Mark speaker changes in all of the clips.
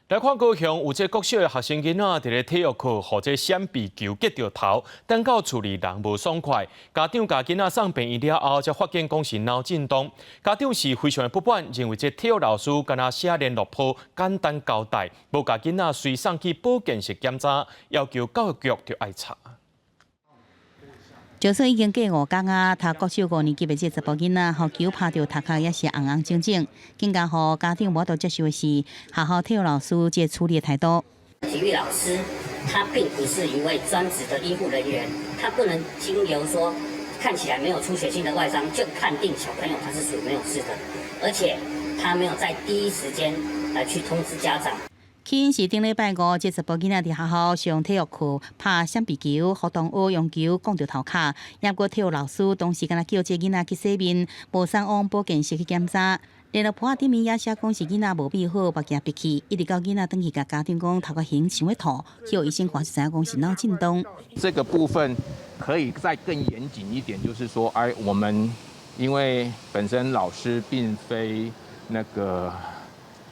Speaker 1: 来看高雄有这国小的学生囡仔伫咧体育课，或者闪避球击到头，等到厝里人无爽快。家长甲囡仔送病院了后，才发现讲是脑震荡。家长是非常的不满，认为这体育老师敢若写联络簿简单交代，无甲囡仔随送去保健室检查，要求教育局着爱查。
Speaker 2: 就算已经过5天啊，读国小5年级的这查甫囡仔，互球拍到头壳也是红红肿肿。更加互家长无法度接受的是，学校体育老师这处理的态度。
Speaker 3: 体育老师他并不是一位专职的医护人员，他不能经由说看起来没有出血性的外伤就判定小朋友他是属于没有事的，而且他没有在第一时间来去通知家长。
Speaker 2: 起因是顶礼拜5，这查甫囡仔伫学校上体育课拍闪避球，互同学用球攻到头壳。也过体育老师当时敢若叫这囡仔去洗面，无送往保健室去检查。联络簿顶面也写讲是囡仔无闭好，目镜闭起，一直到囡仔转去甲家长讲头壳型像要吐，叫医生看就知影讲是脑震荡。
Speaker 4: 这个部分可以再更严谨一点，就是说，我们因为本身老师并非那个。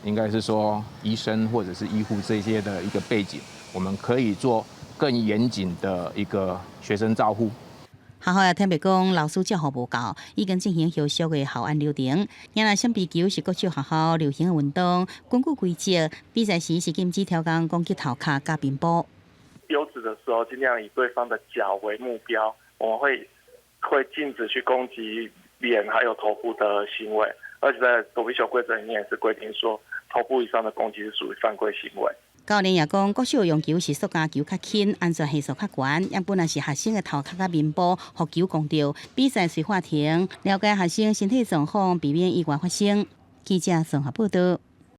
Speaker 4: 应该是说医生或者是医护这些的一个背景，我们可以做更严谨的一个学生照护。
Speaker 2: 学校也特别讲，老师教学无够，已经进行休息的校安流程。原来闪避球是国小学校流行的运动，根据规则，比赛时是禁止挑工攻击头壳加面部。
Speaker 5: 丢掷的时候，尽量以对方的脚为目标，我们会禁止去攻击脸还有头部的行为。而且在躲避球规则里面也是规定说，头部以上的攻击是属于犯规行为。
Speaker 2: 教练也讲，国小用球是塑胶球较轻，安全系数较悬，也本来是学生的头壳甲面部互球攻到，比赛随法庭，了解学生身体状况，避免意外发生。记者综合报道。